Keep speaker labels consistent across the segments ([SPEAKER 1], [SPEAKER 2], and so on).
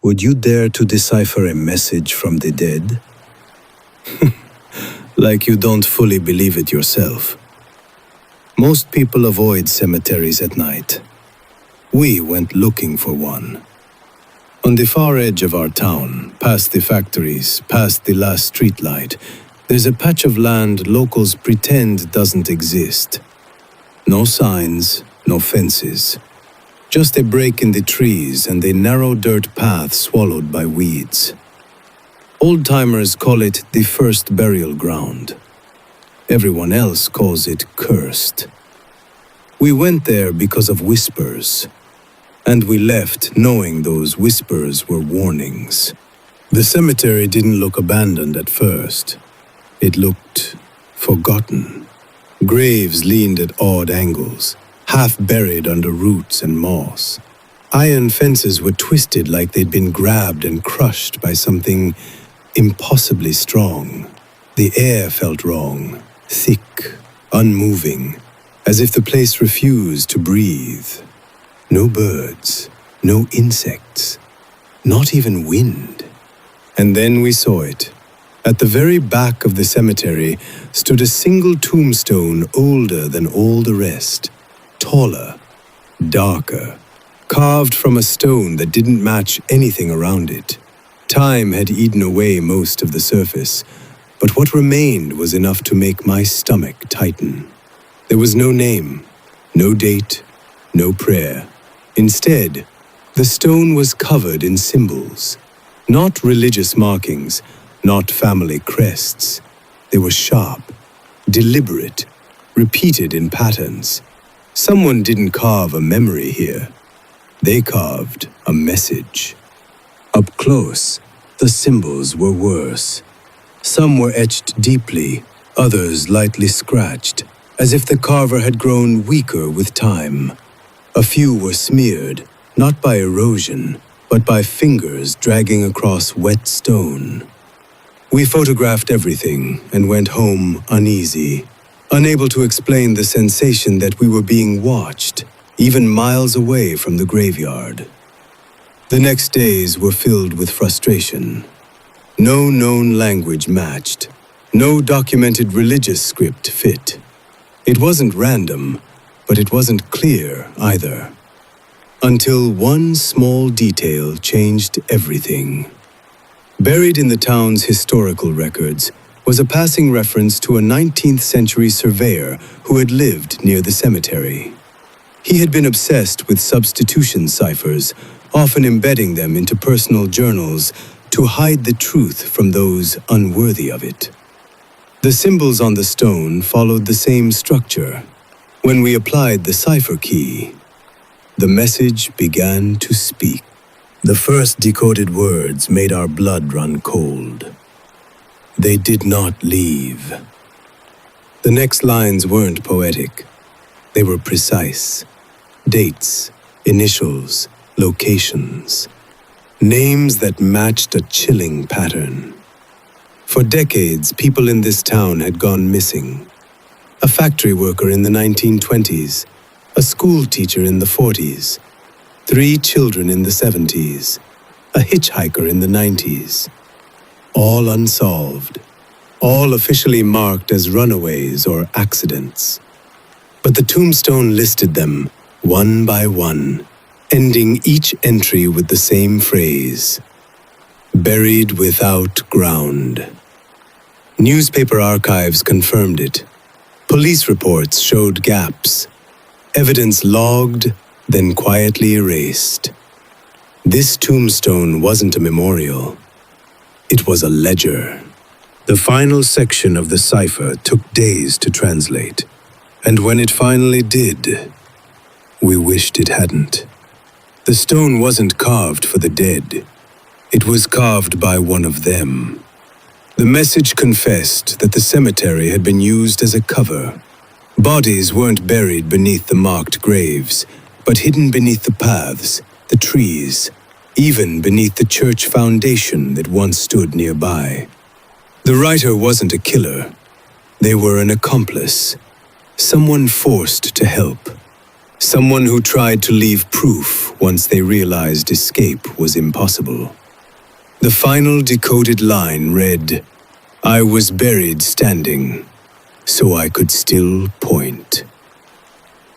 [SPEAKER 1] Would you dare to decipher a message from the dead? Like you don't fully believe it yourself. Most people avoid cemeteries at night. We went looking for one. On the far edge of our town, past the factories, past the last streetlight, there's a patch of land locals pretend doesn't exist. No signs, no fences. Just a break in the trees and a narrow dirt path swallowed by weeds. Old-timers call it the first burial ground. Everyone else calls it cursed. We went there because of whispers. And we left knowing those whispers were warnings. The cemetery didn't look abandoned at first. It looked forgotten. Graves leaned at odd angles, half buried under roots and moss. Iron fences were twisted like they'd been grabbed and crushed by something impossibly strong. The air felt wrong, thick, unmoving, as if the place refused to breathe. No birds, no insects, not even wind. And then we saw it. At the very back of the cemetery stood a single tombstone older than all the rest, taller, darker, carved from a stone that didn't match anything around it. Time had eaten away most of the surface, but what remained was enough to make my stomach tighten. There was no name, no date, no prayer. Instead, the stone was covered in symbols, not religious markings, not family crests. They were sharp, deliberate, repeated in patterns. Someone didn't carve a memory here. They carved a message. Up close, the symbols were worse. Some were etched deeply, others lightly scratched, as if the carver had grown weaker with time. A few were smeared, not by erosion, but by fingers dragging across wet stone. We photographed everything and went home uneasy, unable to explain the sensation that we were being watched, even miles away from the graveyard. The next days were filled with frustration. No known language matched. No documented religious script fit. It wasn't random, but it wasn't clear either. Until one small detail changed everything. Buried in the town's historical records was a passing reference to a 19th century surveyor who had lived near the cemetery. He had been obsessed with substitution ciphers, often embedding them into personal journals to hide the truth from those unworthy of it. The symbols on the stone followed the same structure. When we applied the cipher key, the message began to speak. The first decoded words made our blood run cold. They did not leave. The next lines weren't poetic. They were precise. Dates, initials, locations. Names that matched a chilling pattern. For decades, people in this town had gone missing. A factory worker in the 1920s, a school teacher in the 40s, 3 children in the 70s, a hitchhiker in the 90s. All unsolved, all officially marked as runaways or accidents. But the tombstone listed them one by one, ending each entry with the same phrase: buried without ground. Newspaper archives confirmed it. Police reports showed gaps. Evidence logged, then quietly erased. This tombstone wasn't a memorial. It was a ledger. The final section of the cipher took days to translate. And when it finally did, we wished it hadn't. The stone wasn't carved for the dead. It was carved by one of them. The message confessed that the cemetery had been used as a cover. Bodies weren't buried beneath the marked graves, but hidden beneath the paths, the trees, even beneath the church foundation that once stood nearby. The writer wasn't a killer. They were an accomplice, someone forced to help. Someone who tried to leave proof once they realized escape was impossible. The final decoded line read, "I was buried standing, so I could still point."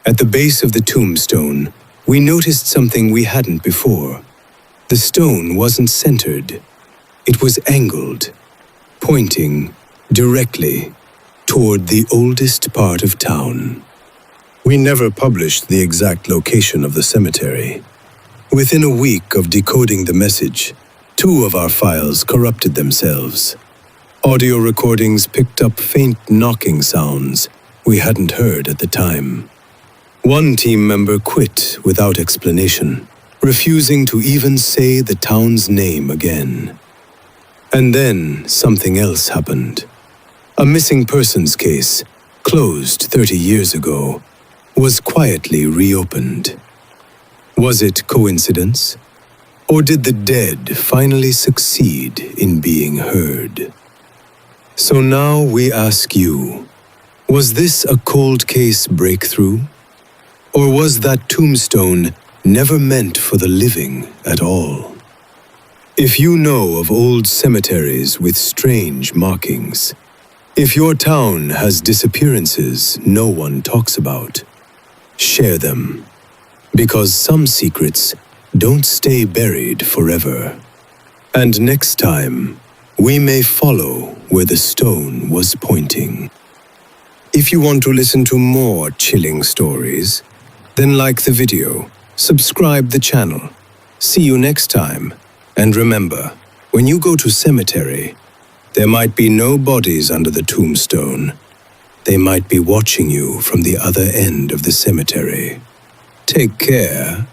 [SPEAKER 1] At the base of the tombstone, we noticed something we hadn't before. The stone wasn't centered. It was angled, pointing directly toward the oldest part of town. We never published the exact location of the cemetery. Within a week of decoding the message, 2 of our files corrupted themselves. Audio recordings picked up faint knocking sounds we hadn't heard at the time. One team member quit without explanation, refusing to even say the town's name again. And then something else happened. A missing persons case, closed 30 years ago, was quietly reopened. Was it coincidence? Or did the dead finally succeed in being heard? So now we ask you, was this a cold case breakthrough? Or was that tombstone never meant for the living at all? If you know of old cemeteries with strange markings, if your town has disappearances no one talks about, share them, because some secrets don't stay buried forever. And next time, we may follow where the stone was pointing. If you want to listen to more chilling stories, then like the video, subscribe the channel. See you next time. And remember, when you go to cemetery, there might be no bodies under the tombstone. They might be watching you from the other end of the cemetery. Take care.